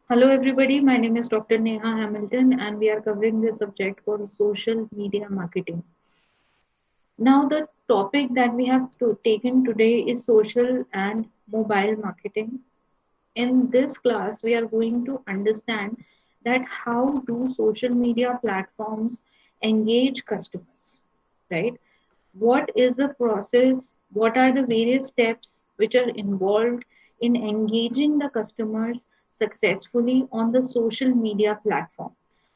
Hello, everybody. My name is Dr. Neha Hamilton, and we are covering this subject called social media marketing. Now, the topic that we have taken today is social and mobile marketing. In this class, we are going to understand that how do social media platforms engage customers, right? What is the process? What are the various steps which are involved in engaging the customers successfully on the social media platform?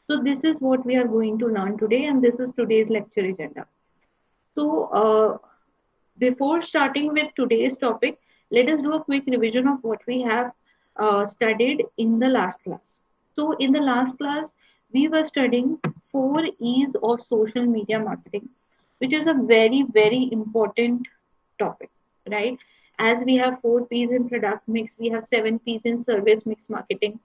So, this is what we are going to learn today, and this is today's lecture agenda. So, before starting with today's topic, let us do a quick revision of what we have studied in the last class. So, in the last class, we were studying 4 E's of social media marketing, which is a very, very important topic, right? As we have 4 P's in product mix, we have 7 P's in service marketing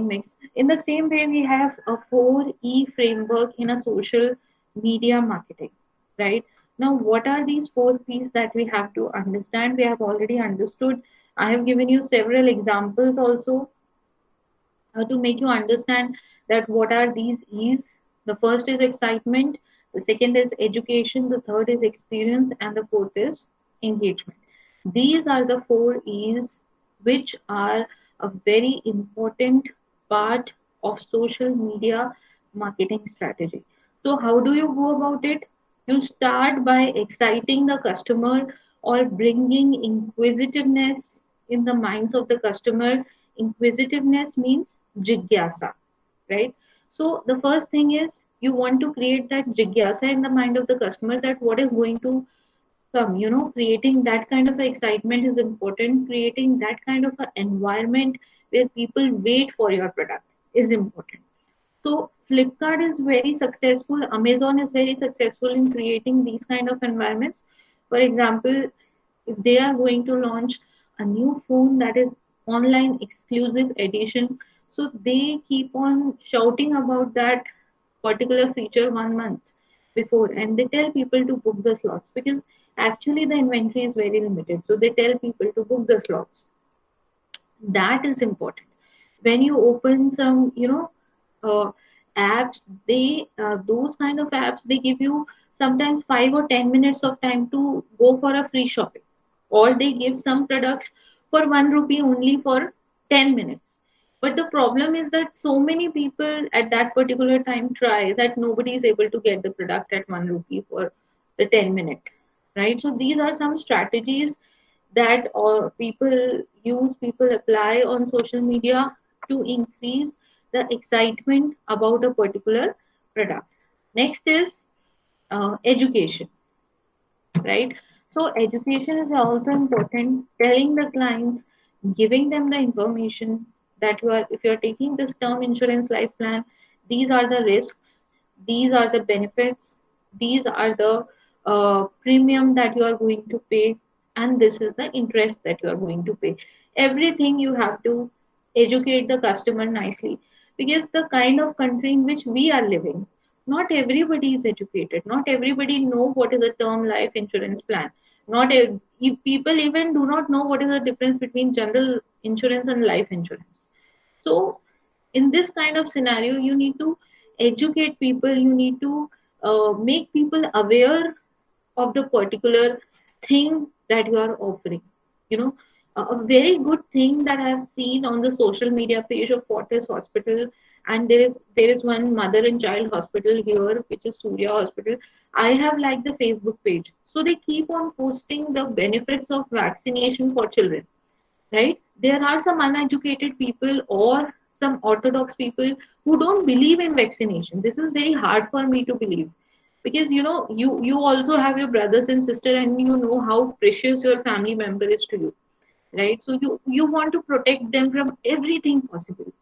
mix. In the same way, we have a 4E framework in a social media marketing, right? Now, what are these 4 P's that we have to understand? We have already understood. I have given you several examples also to make you understand that what are these E's. The first is excitement, the second is education, the third is experience, and the fourth is engagement. These are the 4 E's which are a very important part of social media marketing strategy. So, how do you go about it? You start by exciting the customer or bringing inquisitiveness in the minds of the customer. Inquisitiveness means jigyasa, right? So the first thing is you want to create that jigyasa in the mind of the customer, that what is going to come. Creating that kind of excitement is important. Creating that kind of an environment where people wait for your product is important. So Flipkart is very successful, Amazon is very successful in creating these kind of environments. For example, if they are going to launch a new phone that is online exclusive edition, so they keep on shouting about that particular feature 1 month before, and they tell people to book the slots because actually the inventory is very limited. So they tell people to book the slots. That is important. When you open some uh, apps, they those kind of apps, they give you sometimes 5 or 10 minutes of time to go for a free shopping, or they give some products for 1 rupee only for 10 minutes. But the problem is that so many people at that particular time try that nobody is able to get the product at 1 rupee for the 10 minute, right? So these are some strategies that or people apply on social media to increase the excitement about a particular product. Next is education, right? So education is also important. Telling the clients, giving them the information that if you are taking this term insurance life plan, these are the risks, these are the benefits, these are the premium that you are going to pay, and this is the interest that you are going to pay. Everything you have to educate the customer nicely, because the kind of country in which we are living, not everybody is educated, not everybody know what is a term life insurance plan. Not if people even do not know what is the difference between general insurance and life insurance. So in this kind of scenario, you need to educate people, you need to make people aware of the particular thing that you are offering. You know, a very good thing that I have seen on the social media page of Fortis Hospital, and there is one mother and child hospital here, which is Surya Hospital. I have liked the Facebook page, so they keep on posting the benefits of vaccination for children, right? There are some uneducated people or some orthodox people who don't believe in vaccination. This is very hard for me to believe, because you also have your brothers and sister, and you know how precious your family member is to you, right? So you want to protect them from everything possible.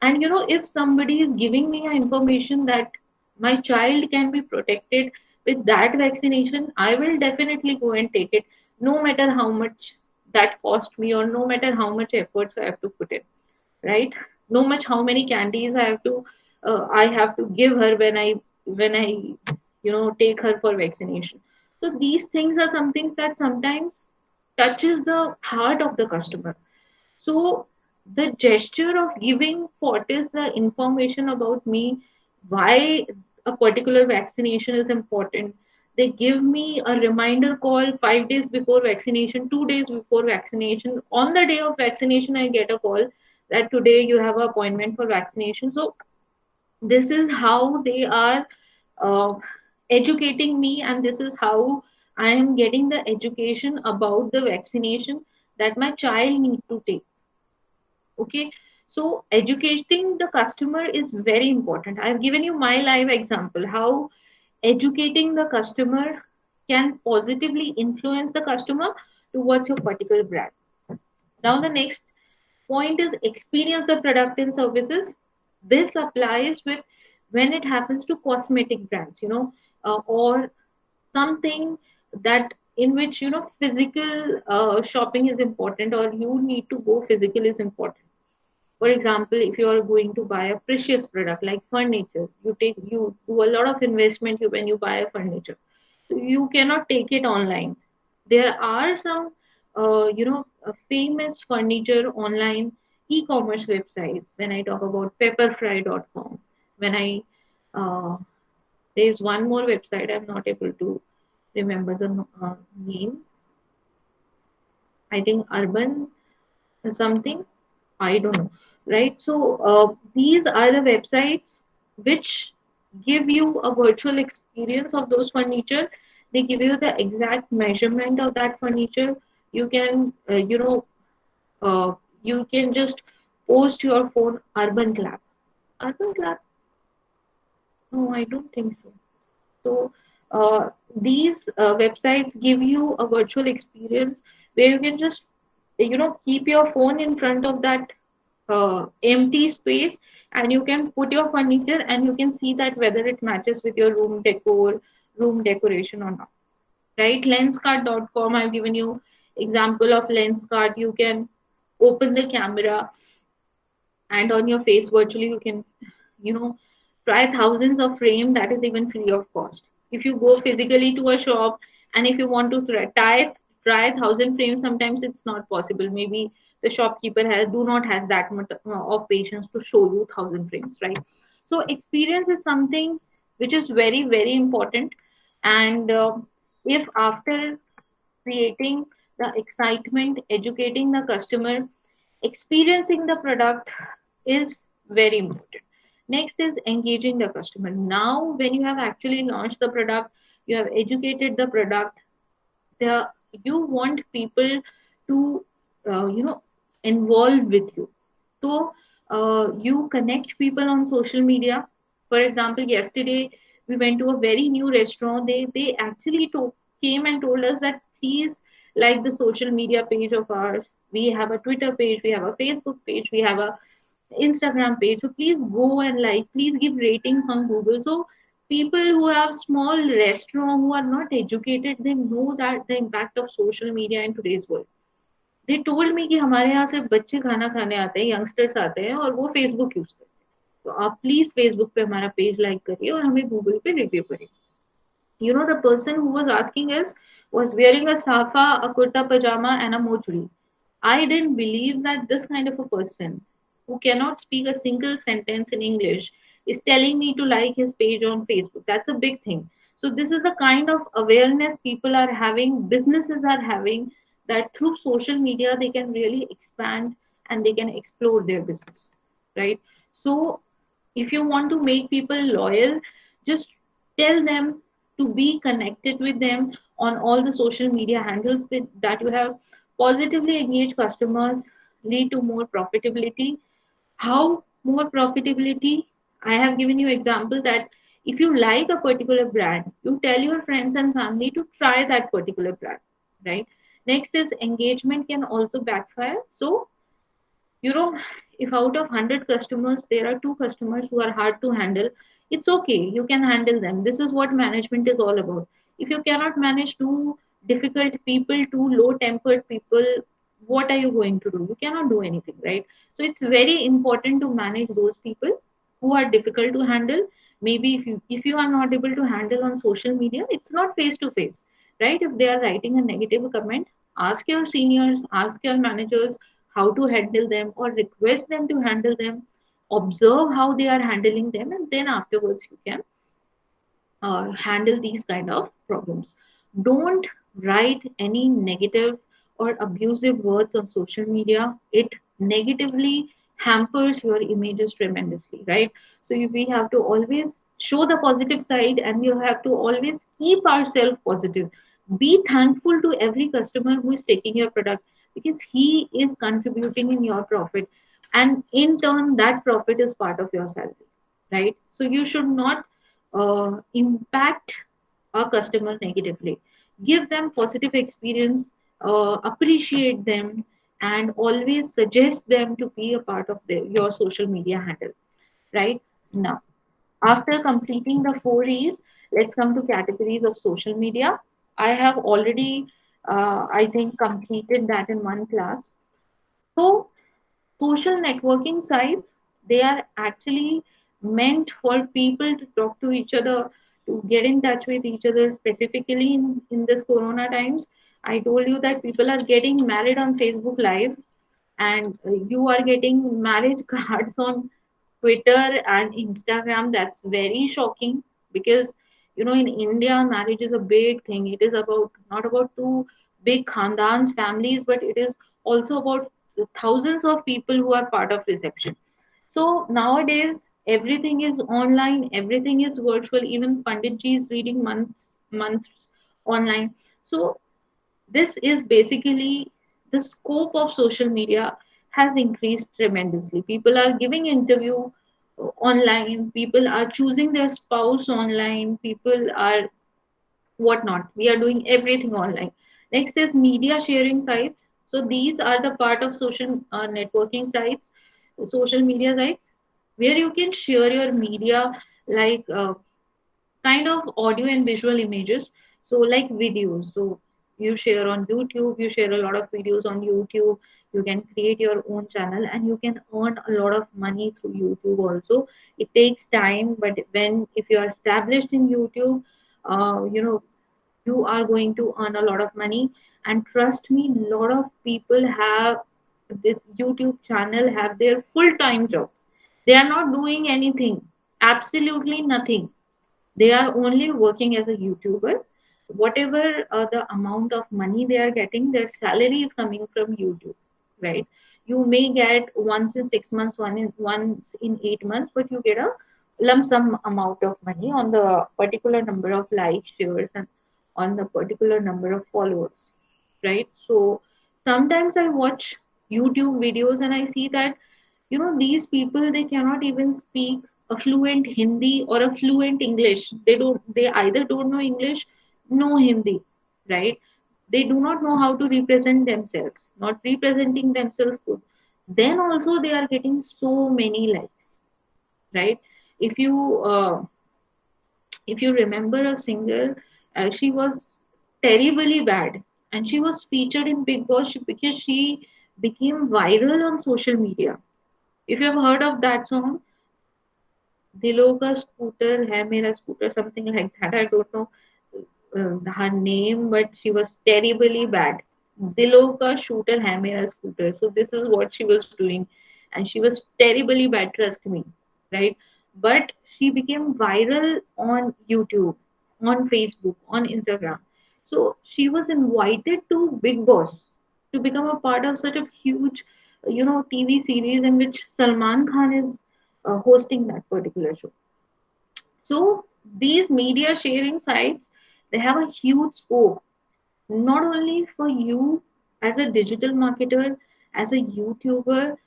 And if somebody is giving me information that my child can be protected with that vaccination, I will definitely go and take it, no matter how much that cost me, or no matter how much efforts I have to put in, right? No much how many candies I have to give her when I take her for vaccination. So these things are some things that sometimes touches the heart of the customer. So the gesture of giving Fortis the information about me, why a particular vaccination is important. They give me a reminder call 5 days before vaccination, 2 days before vaccination. On the day of vaccination, I get a call that today you have an appointment for vaccination. So this is how they are uh, educating me, and this is how I am getting the education about the vaccination that my child need to take. Okay, so educating the customer is very important. I've given you my live example how educating the customer can positively influence the customer towards your particular brand. Now the next point is experience the product and services. This applies with when it happens to cosmetic brands, or something that in which physical shopping is important, or you need to go physical is important. For example, if you are going to buy a precious product like furniture, you do a lot of investment when you buy a furniture. So you cannot take it online. There are some famous furniture online e-commerce websites. When I talk about pepperfry.com, when I uh, there's one more website I'm not able to remember the name. I think Urban something. I don't know, right? So these are the websites which give you a virtual experience of those furniture. They give you the exact measurement of that furniture. You can, uh, you can just post your phone Urban Clap. Urban Clap? No, I don't think so. So these websites give you a virtual experience where you can just keep your phone in front of that empty space, and you can put your furniture and you can see that whether it matches with your room decoration or not, right? Lenscard.com, I've given you example of Lenscard. You can open the camera, and on your face virtually you can you know try thousands of frame that is even free of cost. If you go physically to a shop and if you want to try 1,000 frames, sometimes it's not possible. Maybe the shopkeeper has do not has that much of patience to show you 1,000 frames, right? So experience is something which is very very important. And if after creating the excitement, educating the customer, experiencing the product is very important. Next is engaging the customer. Now, when you have actually launched the product, you have educated the product, the you want people to involve with you. So you connect people on social media. For example, yesterday we went to a very new restaurant. They actually came and told us that please like the social media page of ours. We have a Twitter page, we have a Facebook page, we have a Instagram page. So please go and like, please give ratings on Google. So people who have small restaurant who are not educated, they know that the impact of social media in today's world. They told me कि हमारे यहाँ से बच्चे खाना खाने आते हैं, youngsters आते हैं और वो फेसबुक यूज करते हैं. तो आप प्लीज फेसबुक पे हमारा पेज लाइक करिए और हमें गूगल पे रिव्यू करिए. The person who was asking us was wearing a safa, a kurta pajama, and a mochuri. I didn't believe that this kind of a person who cannot speak a single sentence in English is telling me to like his page on Facebook. That's a big thing. So, this is the kind of awareness people are having, businesses are having, that through social media they can really expand and they can explore their business, right? So, if you want to make people loyal, just tell them to be connected with them on all the social media handles that you have. Positively engage customers lead to more profitability. How more profitability? I have given you example that if you like a particular brand, you tell your friends and family to try that particular brand, right? Next is engagement can also backfire. So you know if out of 100 customers there are two customers who are hard to handle, it's okay, you can handle them. This is what management is all about. If you cannot manage two difficult people, two low tempered people, what are you going to do? You cannot do anything, right? So it's very important to manage those people who are difficult to handle. Maybe if you are not able to handle on social media, it's not face to face, right? If they are writing a negative comment, ask your seniors, ask your managers, how to handle them or request them to handle them, observe how they are handling them, and then afterwards you can handle these kind of problems. Don't write any negative or abusive words on social media. It negatively hampers your images tremendously, right? So we have to always show the positive side, and you have to always keep ourselves positive. Be thankful to every customer who is taking your product, because he is contributing in your profit, and in turn that profit is part of your salary, right? So you should not impact a customer negatively. Give them positive experience, appreciate them, and always suggest them to be a part of your social media handle. Right now, after completing the four E's, let's come to categories of social media. I have already, I think, completed that in one class. So social networking sites, they are actually meant for people to talk to each other, to get in touch with each other, specifically in this corona times. I told you that people are getting married on Facebook Live, and you are getting marriage cards on Twitter and Instagram. That's very shocking, because in India, marriage is a big thing. It is about not about two big khandans families, but it is also about thousands of people who are part of reception. So nowadays everything is online, everything is virtual. Even Panditji is reading months online. So this is basically the scope of social media has increased tremendously. People are giving interview online, people are choosing their spouse online, people are whatnot. We are doing everything online. Next is media sharing sites. So these are the part of social networking sites, social media sites, where you can share your media, like kind of audio and visual images. So like videos, so you share on YouTube, you share a lot of videos on YouTube. You can create your own channel, and you can earn a lot of money through YouTube also. It takes time, but when if you are established in YouTube, you are going to earn a lot of money. And trust me, a lot of people have this YouTube channel, have their full-time job. They are not doing anything, absolutely nothing. They are only working as a YouTuber. Whatever the amount of money they are getting, their salary is coming from YouTube, right? You may get once in 6 months, once in 8 months, but you get a lump sum amount of money on the particular number of likes, shares, and on the particular number of followers, right? So sometimes I watch YouTube videos and I see that these people, they cannot even speak a fluent Hindi or a fluent English. They either don't know English, no Hindi, right? They do not know how to represent themselves, not representing themselves good. Then also they are getting so many likes, right? If you uh, if you remember a singer, she was terribly bad, and she was featured in Big Boss because she became viral on social media. If you have heard of that song, दिलों का scooter है मेरा scooter, something like that. I don't know her name, but she was terribly bad. दिलों का shooter है मेरा scooter. So this is what she was doing, and she was terribly bad. Trust me, right? But she became viral on YouTube, on Facebook, on Instagram. So she was invited to Big Boss to become a part of such a huge, TV series in which Salman Khan is hosting that particular show. So these media sharing sites, they have a huge scope, not only for you as a digital marketer, as a YouTuber,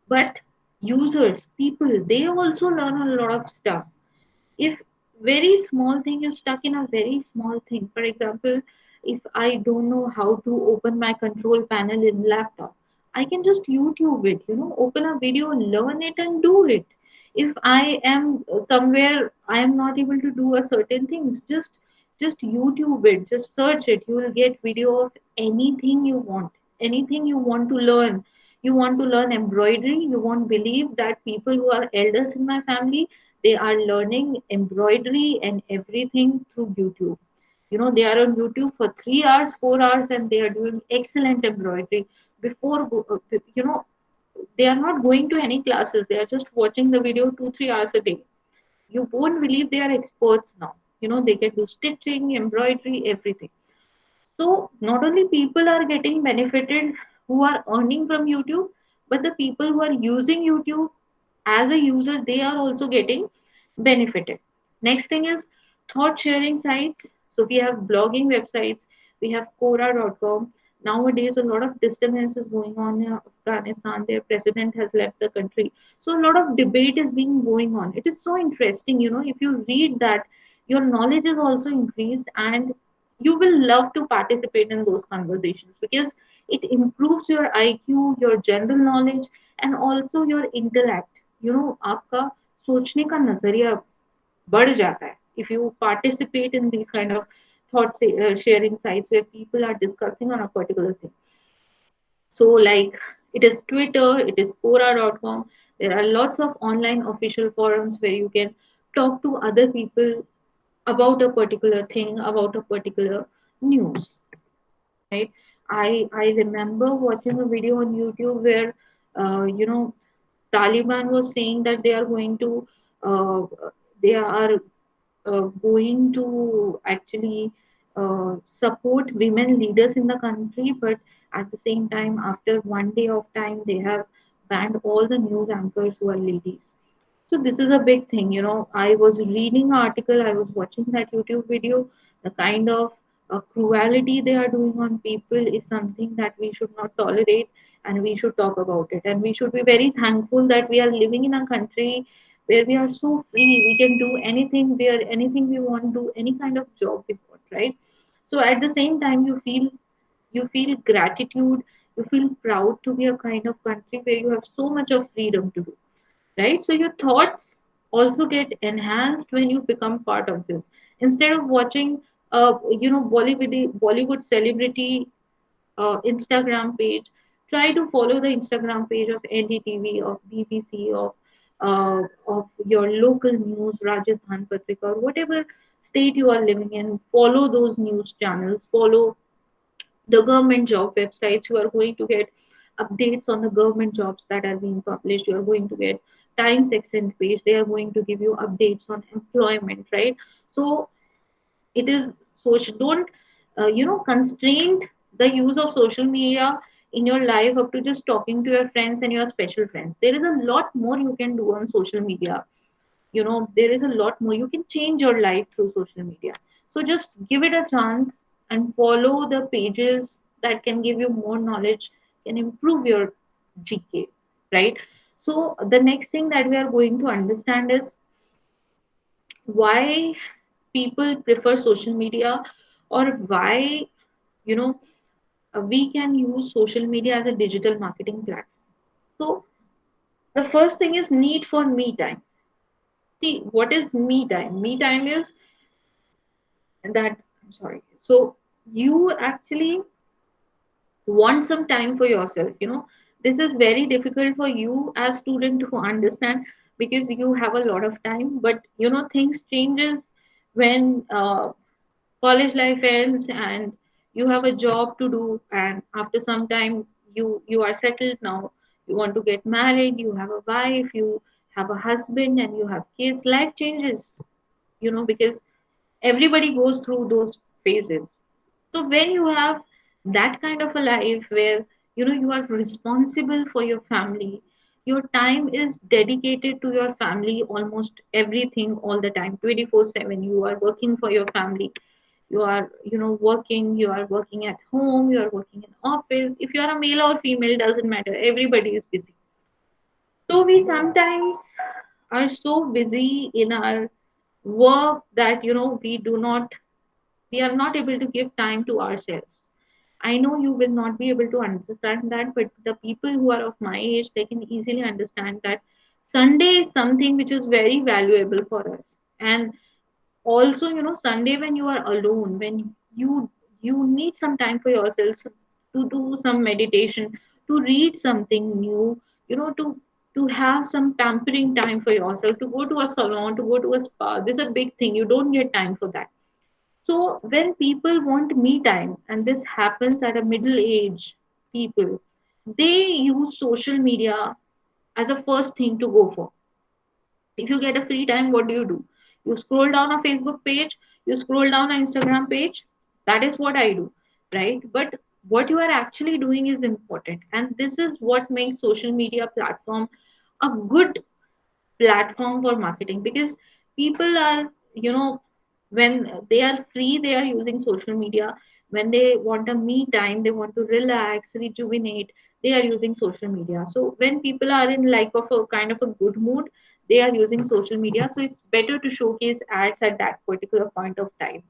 but users, people, they also learn a lot of stuff. If very small thing, you're stuck in a very small thing. For example, if I don't know how to open my control panel in laptop, I can just YouTube it, open a video, learn it, and do it. If I am somewhere I am not able to do a certain things, just YouTube it, just search it. You will get video of anything you want, anything you want to learn. You want to learn embroidery, you won't believe that people who are elders in my family, they are learning embroidery and everything through YouTube. They are on YouTube for 3 hours, 4 hours, and they are doing excellent embroidery. before they are not going to any classes, they are just watching the video 2 3 hours a day. You won't believe they are experts now. They can do stitching, embroidery, everything. So not only people are getting benefited who are earning from YouTube, but the people who are using YouTube as a user, they are also getting benefited. Next thing is thought sharing sites. So we have blogging websites, we have Quora.com. Nowadays, a lot of disturbance is going on in Afghanistan. Their president has left the country. So a lot of debate is being going on. It is so interesting, if you read that, your knowledge is also increased, and you will love to participate in those conversations because it improves your IQ, your general knowledge, and also your intellect. आपका सोचने का नजरिया बढ़ जाता है if you participate in these kind of thought sharing sites where people are discussing on a particular thing. So like, it is Twitter, it is Quora.com. There are lots of online official forums where you can talk to other people about a particular thing, about a particular news, right? I remember watching a video on YouTube where Taliban was saying that uh, they are going to actually support women leaders in the country, but at the same time, after one day of time, they have banned all the news anchors who are ladies. So this is a big thing. I was reading an article, I was watching that YouTube video. The kind of cruelty they are doing on people is something that we should not tolerate, and we should talk about it. And we should be very thankful that we are living in a country where we are so free. We can do anything, where anything we want, do any kind of job we want, right? So at the same time, you feel gratitude, you feel proud to be a kind of country where you have so much of freedom to do, right? So your thoughts also get enhanced when you become part of this. Instead of watching, Bollywood celebrity Instagram page, try to follow the Instagram page of NDTV, of BBC, of your local news, Rajasthan Patrika, or whatever state you are living in. Follow those news channels. Follow the government job websites. You are going to get updates on the government jobs that are being published. You are going to get Times Extend page. They are going to give you updates on employment, right? So it is social. Don't constrain the use of social media in your life up to just talking to your friends and your special friends. There is a lot more you can do on social media. There is a lot more. You can change your life through social media. So just give it a chance and follow the pages that can give you more knowledge, can improve your GK, right? So the next thing that we are going to understand is why people prefer social media, or why you know we can use social media as a digital marketing platform. So the first thing is need for me time. See, what is me time? Me time is that, I'm sorry, so you actually want some time for yourself. This is very difficult for you as student to understand because you have a lot of time, but things changes when college life ends and you have a job to do, and after some time you are settled now. You want to get married, you have a wife, you have a husband, and you have kids. Life changes, because everybody goes through those phases. So when you have that kind of a life where you are responsible for your family, your time is dedicated to your family, almost everything all the time, 24/7. You are working for your family. You are working, you are working at home, you are working in office. If you are a male or female, doesn't matter. Everybody is busy. So we sometimes are so busy in our work that we are not able to give time to ourselves. I know you will not be able to understand that, but the people who are of my age, they can easily understand that Sunday is something which is very valuable for us. And also, Sunday, when you are alone, when you need some time for yourself, to do some meditation, to read something new, to have some pampering time for yourself, to go to a salon, to go to a spa. This is a big thing. You don't get time for that. So when people want me time, and this happens at a middle age people, they use social media as a first thing to go for. If you get a free time, what do? You scroll down a Facebook page, you scroll down an Instagram page. That is what I do, right? But what you are actually doing is important, and this is what makes social media platform a good platform for marketing, because people are, you know, when they are free, they are using social media. When they want a me time, they want to relax, rejuvenate, they are using social media. So when people are in like of a kind of a good mood, they are using social media. So it's better to showcase ads at that particular point of time,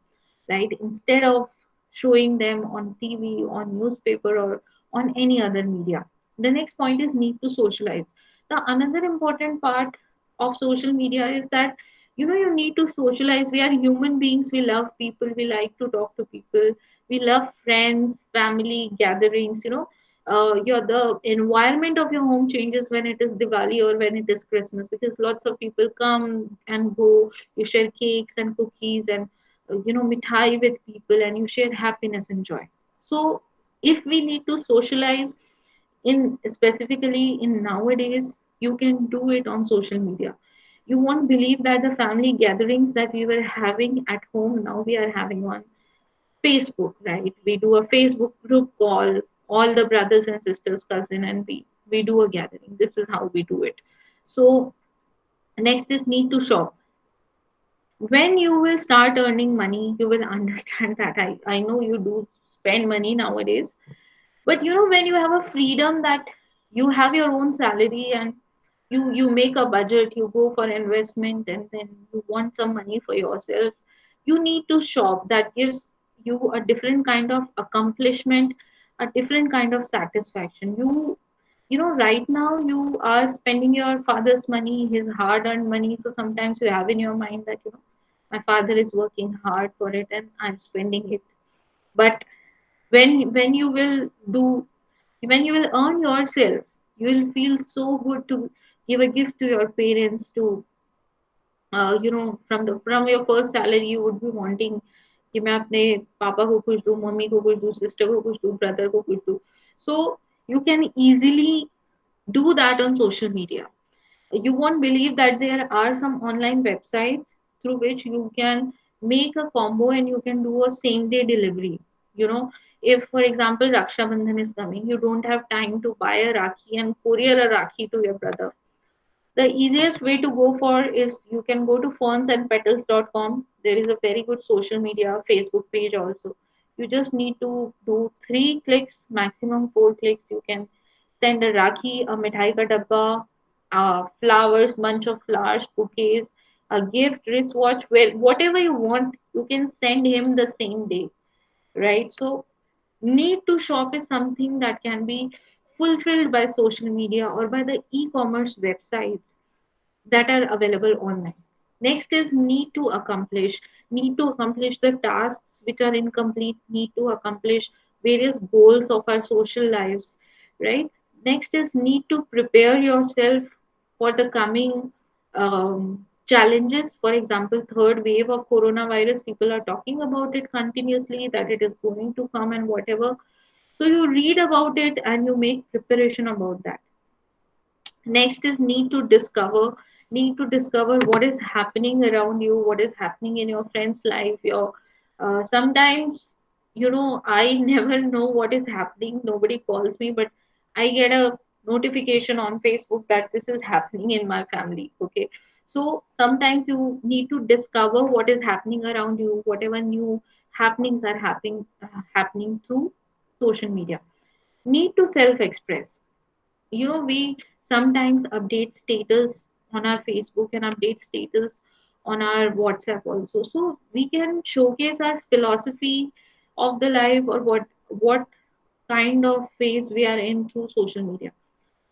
right? Instead of showing them on TV, on newspaper, or on any other media. The next point is need to socialize. The another important part of social media is that, you know, you need to socialize. We are human beings. We love people. We like to talk to people. We love friends, family gatherings. Your the environment of your home changes when it is Diwali or when it is Christmas, because lots of people come and go. You share cakes and cookies and mithai with people, and you share happiness and joy. So if we need to socialize in specifically in nowadays, you can do it on social media. You won't believe that the family gatherings that we were having at home, now we are having on Facebook, right? We do a Facebook group call, all the brothers and sisters, cousin, and we do a gathering. This is how we do it. So next is need to shop. When you will start earning money, you will understand that I know you do spend money nowadays, but when you have a freedom that you have your own salary, and you make a budget, you go for investment, and then you want some money for yourself, you need to shop. That gives you a different kind of accomplishment, a different kind of satisfaction. Right now you are spending your father's money, his hard earned money. So sometimes you have in your mind that my father is working hard for it and I'm spending it. But when you will do, when you will earn yourself, you will feel so good to give a gift to your parents, to from your first salary you would be wanting कि मैं अपने पापा को कुछ दूं, mummy को कुछ दूं, सिस्टर को कुछ दूं, ब्रदर को कुछ दूं. So you can easily do that on social media. You won't believe that there are some online websites through which you can make a combo and you can do a same day delivery. If for example Raksha Bandhan is coming, you don't have time to buy a rakhi and courier a rakhi to your brother. The easiest way to go for is you can go to fontsandpetals.com. There is a very good social media Facebook page also. You just need to do 3 clicks, maximum 4 clicks. You can send a rakhi, a mithai ka dabba, flowers, bunch of flowers, bouquets, a gift, wristwatch, well, whatever you want, you can send him the same day, right? So need to shop is something that can be fulfilled by social media or by the e-commerce websites that are available online. Next is need to accomplish. Need to accomplish the tasks which are incomplete, need to accomplish various goals of our social lives, right? Next is need to prepare yourself for the coming challenges. For example, third wave of coronavirus, people are talking about it continuously that it is going to come and whatever. So you read about it and you make preparation about that. Next is need to discover what is happening around you, what is happening in your friend's life. Your Sometimes I never know what is happening, nobody calls me, but I get a notification on Facebook that this is happening in my family. Okay, so sometimes you need to discover what is happening around you, whatever new happenings are happening through social media. Need to self express. We sometimes update status on our Facebook and update status on our WhatsApp also, so we can showcase our philosophy of the life, or what kind of phase we are in through social media.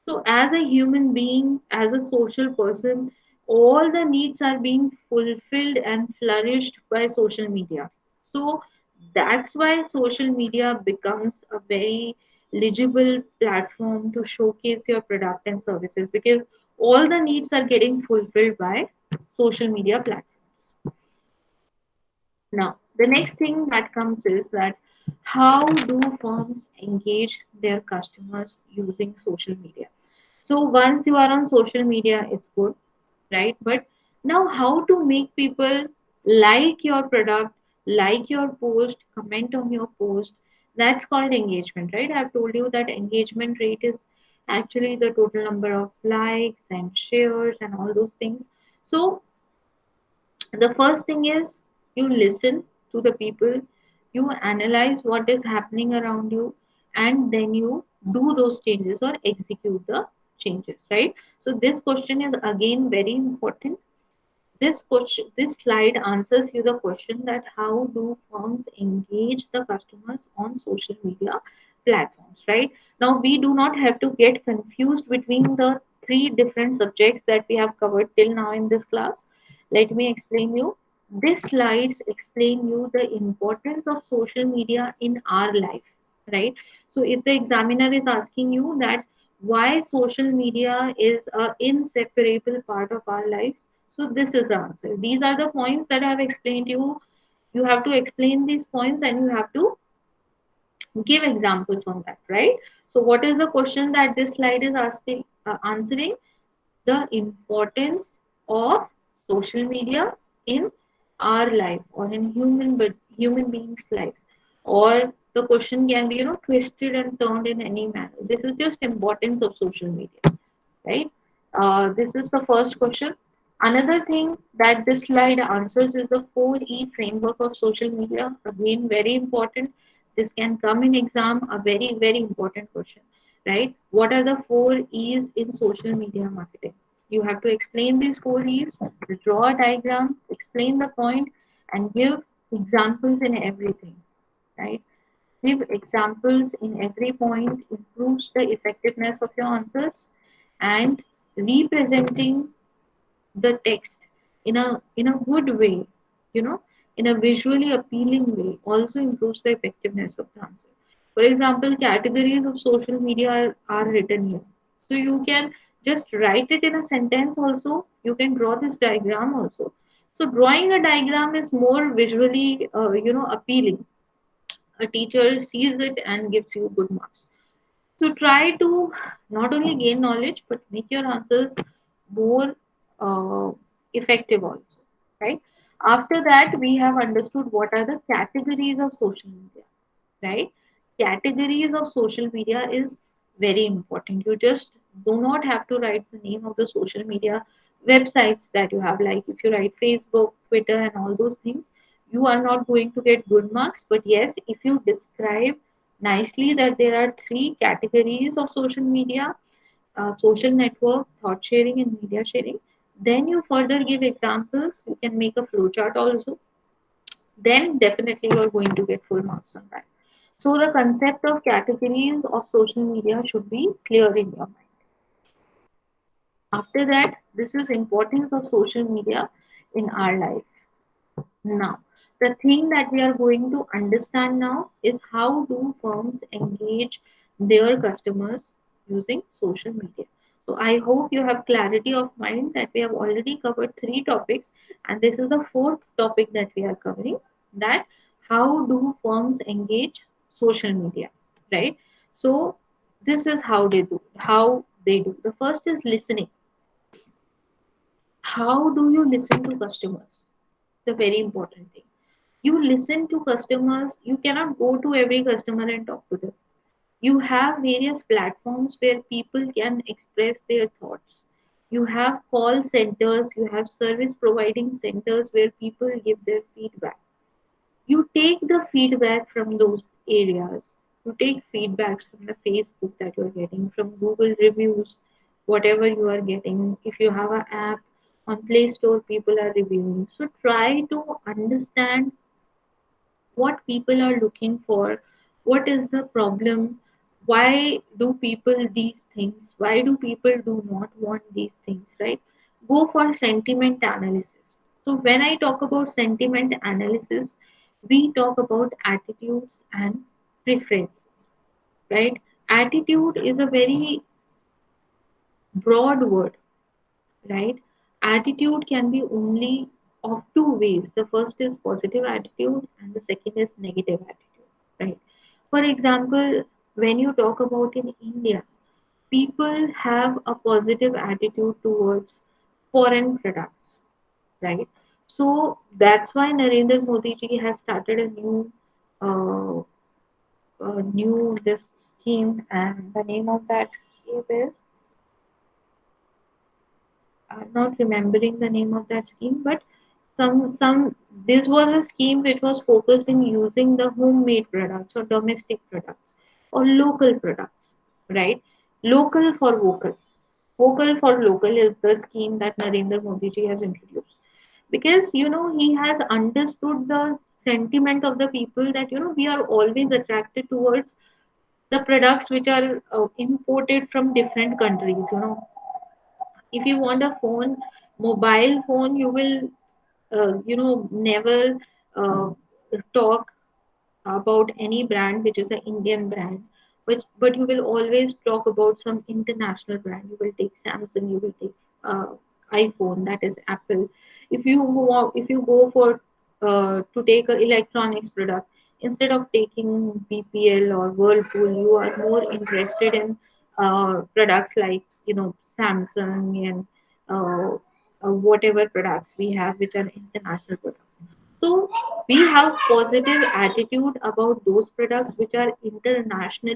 So, as a human being, as a social person, all the needs are being fulfilled and flourished by social media. So, that's why social media becomes a very legible platform to showcase your product and services, because all the needs are getting fulfilled by social media platforms. Now, the next thing that comes is that How do firms engage their customers using social media? So once you are on social media, it's good, right? But now, how to make people like your product, like your post, comment on your post? That's called engagement, right? I've told you that engagement rate is actually the total number of likes and shares and all those things. So the first thing is you listen to the people, you analyze what is happening around you, and then you do those changes or execute the changes, right? So this question is again very important. This slide answers you the question that how do firms engage the customers on social media platforms, right? Now we do not have to get confused between the three different subjects that we have covered till now in this class. Let me explain you. These slides explain you the importance of social media in our life, right? So if the examiner is asking you that why social media is a inseparable part of our lives, so this is the answer. These are the points that I have explained to you. You have to explain these points and you have to give examples on that, right? So what is the question that this slide is asking, answering? The importance of social media in our life or in human beings' life. Or the question can be, twisted and turned in any manner. This is just importance of social media, right? This is the first question. Another thing that this slide answers is the 4E framework of social media. Again, very important. This can come in exam, a very, very important question, right? What are the 4 E's in social media marketing? You have to explain these 4 E's, draw a diagram, explain the point, and give examples in everything, right? Give examples in every point improves the effectiveness of your answers, and representing the text in a good way, you know, in a visually appealing way also improves the effectiveness of the answer. For example, categories of social media are written here. So you can just write it in a sentence also. You can draw this diagram also. So drawing a diagram is more visually, appealing. A teacher sees it and gives you good marks. So try to not only gain knowledge but make your answers more uh, effective also, right? After that, we have understood what are the categories of social media, right? Categories of social media is very important. You just do not have to write the name of the social media websites that you have. Like if you write Facebook, Twitter, and all those things, you are not going to get good marks. But yes, if you describe nicely that there are three categories of social media, social network, thought sharing, and media sharing, then you further give examples. You can make a flowchart also, then definitely you are going to get full marks on that. So the concept of categories of social media should be clear in your mind. After that, this is importance of social media in our life. Now, the thing that we are going to understand now is how do firms engage their customers using social media. So I hope you have clarity of mind that we have already covered three topics, and this is the fourth topic that we are covering, that how do firms engage social media, right? So this is how they do. The first is listening. How do you listen to customers? The very important thing. You listen to customers. You cannot go to every customer and talk to them. You have various platforms where people can express their thoughts. You have call centers, you have service providing centers where people give their feedback. You take the feedback from those areas. You take feedbacks from the Facebook that you're getting, from Google reviews, whatever you are getting. If you have an app on Play Store, people are reviewing. So try to understand what people are looking for, what is the problem, why do people these things, why do people do not want these things, right? Go for sentiment analysis. So when I talk about sentiment analysis, we talk about attitudes and preferences, right? Attitude is a very broad word, right? Attitude can be only of two ways. The first is positive attitude and the second is negative attitude. right? For example, when you talk about in India, people have a positive attitude towards foreign products, right? So that's why Narendra Modi ji has started uh, a new this scheme, and the name of that scheme is, I'm not remembering the name of that scheme, but some this was a scheme which was focused in using the homemade products or domestic products or local products, right? Local for vocal. Vocal for local is the scheme that Narendra Modi ji has introduced. Because he has understood the sentiment of the people that we are always attracted towards the products which are imported from different countries. If you want a mobile phone, you will never uh, talk about any brand which is an Indian brand, but you will always talk about some international brand. You will take Samsung, you will take uh, iPhone, that is Apple. If you go for to take an electronics product, instead of taking BPL or Whirlpool, you are more interested in products like Samsung and whatever products we have which are international products. So we have positive attitude about those products which are international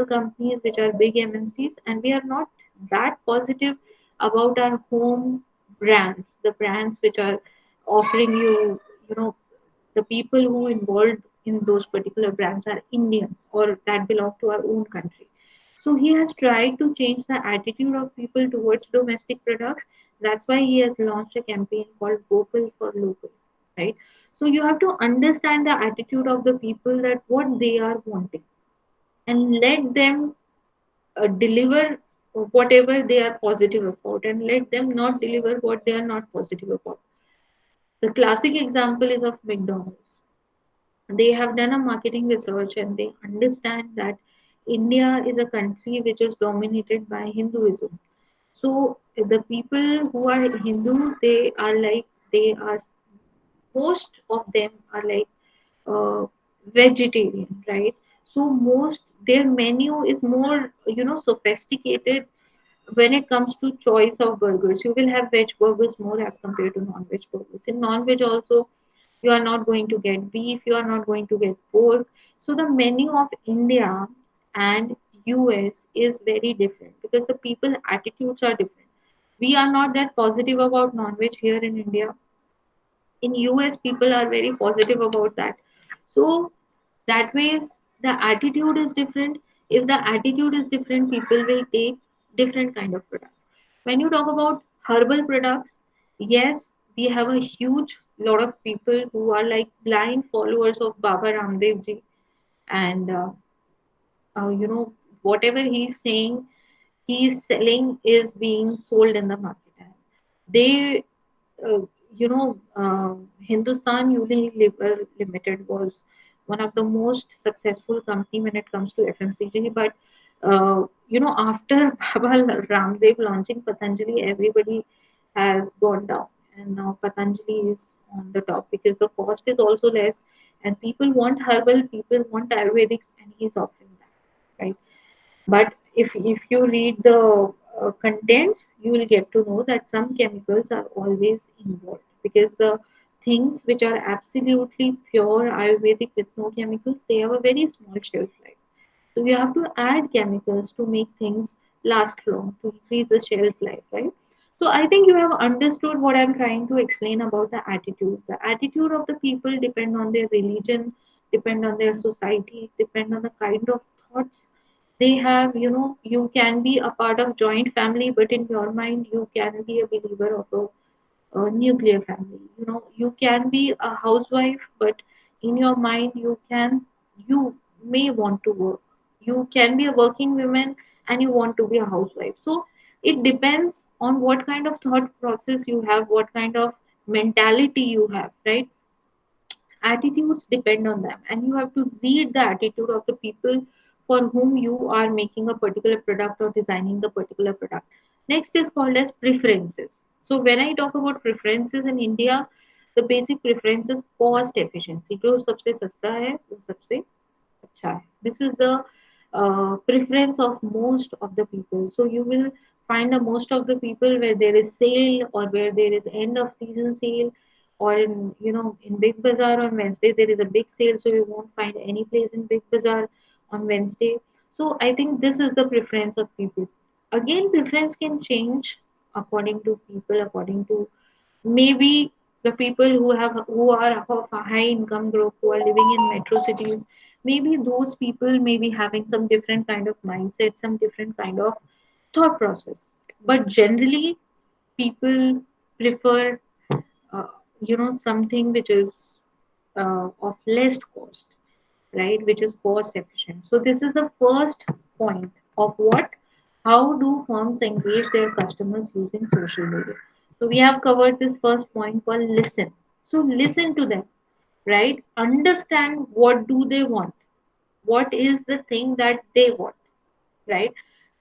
companies, which are big MNCs, and we are not that positive about our home brands, the brands which are offering you know, the people who involved in those particular brands are Indians or that belong to our own country. So he has tried to change the attitude of people towards domestic products. That's why he has launched a campaign called Vocal for Local, right? So you have to understand the attitude of the people, that what they are wanting, and let them deliver whatever they are positive about, and let them not deliver what they are not positive about. The classic example is of McDonald's. They have done a marketing research and they understand that India is a country which is dominated by Hinduism. So the people who are Hindu, they are most of them are like uh, vegetarian, right? So most their menu is more sophisticated when it comes to choice of burgers. You will have veg burgers more as compared to non-veg burgers. In non-veg also, you are not going to get beef, you are not going to get pork. So the menu of India and US is very different because the people attitudes are different. We are not that positive about non-veg here in India. In US, people are very positive about that. So that way, the attitude is different. If the attitude is different, people will take different kind of products. When you talk about herbal products, yes, we have a huge lot of people who are like blind followers of Baba Ramdev ji, and whatever he's saying, he's selling is being sold in the market. And they uh, Hindustan Unilever Limited was one of the most successful company when it comes to FMCG. But after Baba Ramdev launching Patanjali, everybody has gone down, and now Patanjali is on the top because the cost is also less, and people want herbal, people want Ayurvedics, and he's offering that, right? But if you read the contents, you will get to know that some chemicals are always involved, because the things which are absolutely pure Ayurvedic with no chemicals, they have a very small shelf life. So you have to add chemicals to make things last long, to increase the shelf life, right? So I think you have understood what I'm trying to explain about the attitude. The attitude of the people depend on their religion, depend on their society, depend on the kind of thoughts they have. You can be a part of joint family, but in your mind you can be a believer of a nuclear family. You can be a housewife, but in your mind you may want to work. You can be a working woman and you want to be a housewife. So it depends on what kind of thought process you have, what kind of mentality you have, right? Attitudes depend on them, and you have to read the attitude of the people for whom you are making a particular product or designing the particular product. Next is called as preferences. So when I talk about preferences in India, The basic preference is cost efficiency. जो सबसे सस्ता है वो सबसे अच्छा है. This is the preference of most of the people. So you will find the most of the people where there is sale or where there is end of season sale, or in, in Big Bazaar on Wednesday there is a big sale, so you won't find any place in Big Bazaar on Wednesday. So I think this is the preference of people. Again, preference can change according to people, according to maybe the people who are of a high income group, who are living in metro cities, maybe those people may be having some different kind of mindset, some different kind of thought process. But generally people prefer uh, something which is of less cost, right, which is cost efficient. So this is the first point of what, how do firms engage their customers using social media. So we have covered this first point called listen. So listen to them, right? Understand what do they want, what is the thing that they want, right?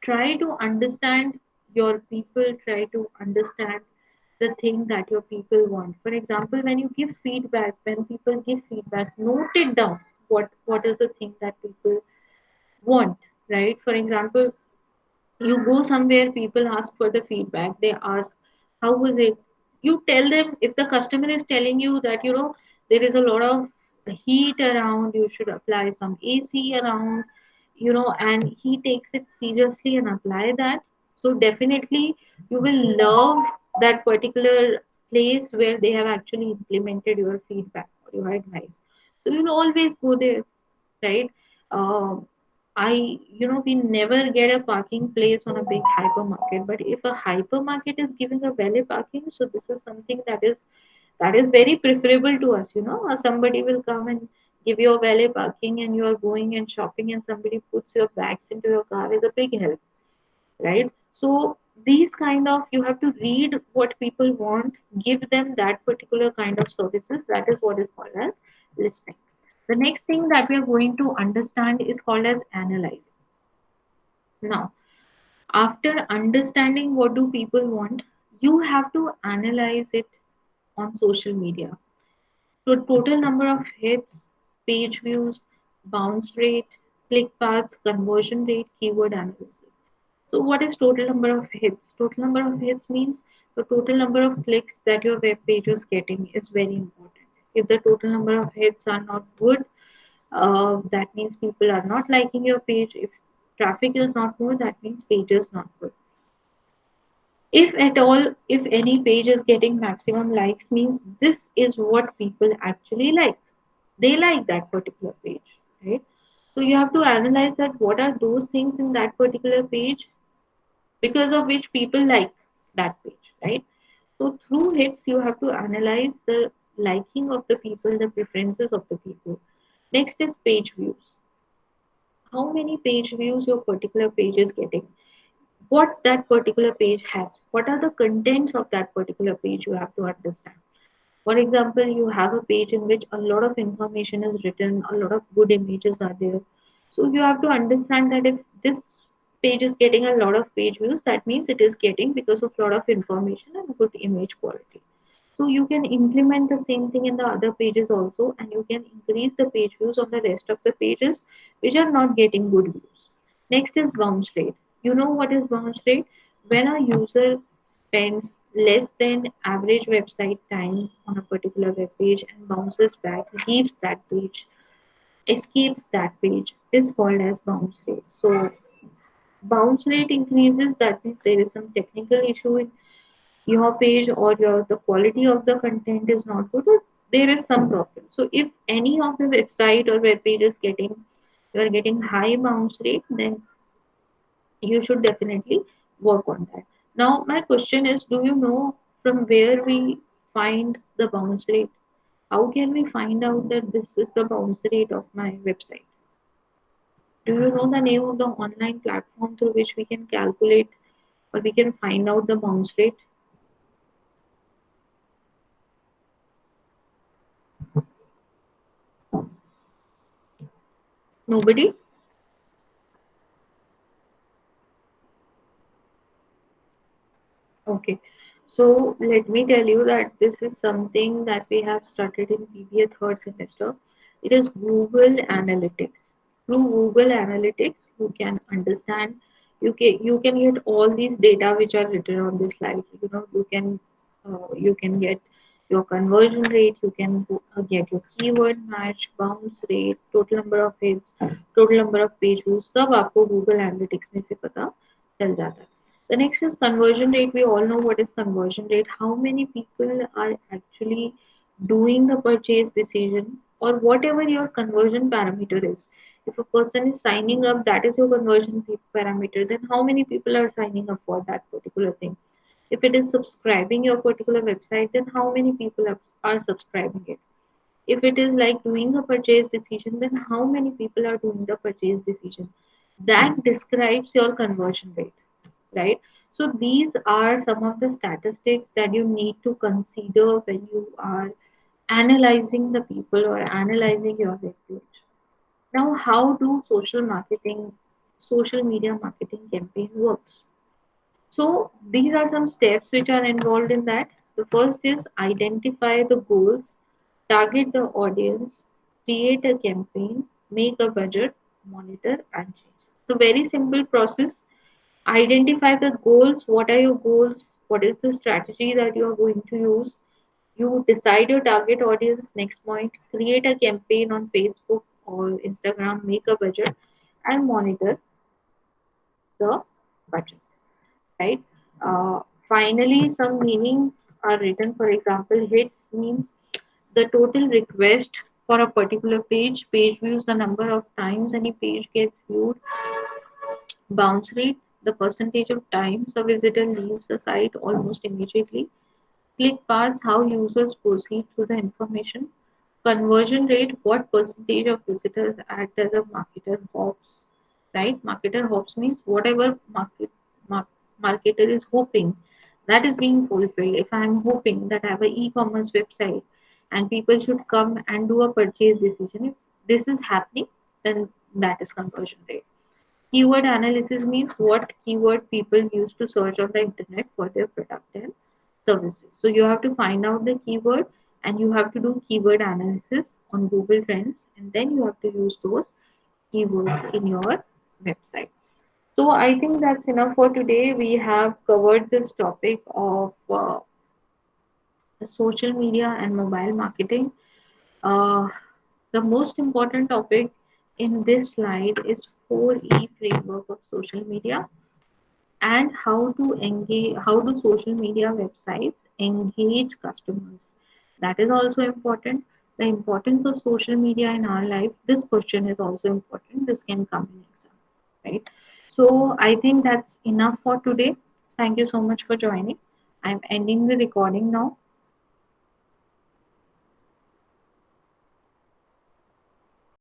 Try to understand your people, try to understand the thing that your people want. For example, when you give feedback, when people give feedback, note it down. What is the thing that people want, right? For example, you go somewhere, people ask for the feedback, they ask how was it, you tell them. If the customer is telling you that there is a lot of heat around, you should apply some AC around, and he takes it seriously and apply that, so definitely you will love that particular place where they have actually implemented your feedback or your advice. So you'll always go there, right? Um, we never get a parking place on a big hypermarket, but if a hypermarket is giving a valet parking, so this is something that is very preferable to us. Somebody will come and give you a valet parking, and you are going and shopping, and somebody puts your bags into your car is a big help, right? So these kind of, you have to read what people want, give them that particular kind of services. That is what is called as listening. The next thing that we are going to understand is called as analyzing. Now, after understanding what do people want, you have to analyze it on social media. So total number of hits, page views, bounce rate, click paths, conversion rate, keyword analysis. So what is total number of hits? Total number of hits means the total number of clicks that your web page is getting is very important. If the total number of hits are not good, that means people are not liking your page. If traffic is not good, that means page is not good. If at all, if any page is getting maximum likes, means this is what people actually like. They like that particular page, right? So you have to analyze that what are those things in that particular page because of which people like that page, right? So through hits, you have to analyze the liking of the people, the preferences of the people. Next is page views. How many page views your particular page is getting? What that particular page has? What are the contents of that particular page? You have to understand. For example, you have a page in which a lot of information is written, a lot of good images are there. So you have to understand that if this page is getting a lot of page views, that means it is getting because of a lot of information and good image quality. So you can implement the same thing in the other pages also, and you can increase the page views on the rest of the pages which are not getting good views. Next is bounce rate. You know what is bounce rate? When a user spends less than average website time on a particular web page and bounces back, leaves that page, escapes that page, is called as bounce rate. So bounce rate increases, that means there is some technical issue in your page, or the quality of the content is not good, or there is some problem. So if any of the website or web page is getting, you are getting high bounce rate, then you should definitely work on that. Now my question is, do you know from where we find the bounce rate? How can we find out that this is the bounce rate of my website? Do you know the name of the online platform through which we can calculate or we can find out the bounce rate? Nobody? Okay. So let me tell you that this is something that we have started in BBA third semester. It is Google Analytics. Through Google Analytics, you can understand, you can get all these data which are written on this slide. You can get your conversion rate, you can get your keyword match, bounce rate, total number of hits, total number of page views. सब आपको Google Analytics में से पता चल जाता है. The next is conversion rate. We all know what is conversion rate. How many people are actually doing the purchase decision, or whatever your conversion parameter is. If a person is signing up, that is your conversion parameter. Then how many people are signing up for that particular thing? If it is subscribing your particular website, then how many people are subscribing it? If it is like doing a purchase decision, then how many people are doing the purchase decision? That describes your conversion rate, right? So these are some of the statistics that you need to consider when you are analyzing the people or analyzing your web page. Now, how do social media marketing campaign works? So these are some steps which are involved in that. The first is identify the goals, target the audience, create a campaign, make a budget, monitor and change. So very simple process. Identify the goals. What are your goals? What is the strategy that you are going to use? You decide your target audience. Next point, create a campaign on Facebook or Instagram, make a budget and monitor the budget, right? Uh, Finally, some meanings are written. For example, hits means the total request for a particular page, page views, the number of times any page gets viewed, bounce rate, the percentage of times a visitor leaves the site almost immediately, click paths, how users proceed through the information, conversion rate, what percentage of visitors act as a marketer hops, right? Marketer hops means whatever marketer is hoping that is being fulfilled. If I'm hoping that I have an e-commerce website and people should come and do a purchase decision, if this is happening, then that is conversion rate. Keyword analysis means what keyword people use to search on the internet for their product and services. So you have to find out the keyword and you have to do keyword analysis on Google Trends, and then you have to use those keywords in your website. So I think that's enough for today. We have covered this topic of social media and mobile marketing. Uh, the most important topic in this slide is 4E framework of social media and how do social media websites engage customers. That is also important. The importance of social media in our life. This question is also important. This can come in exam, right? So I think that's enough for today. Thank you so much for joining. I'm ending the recording now.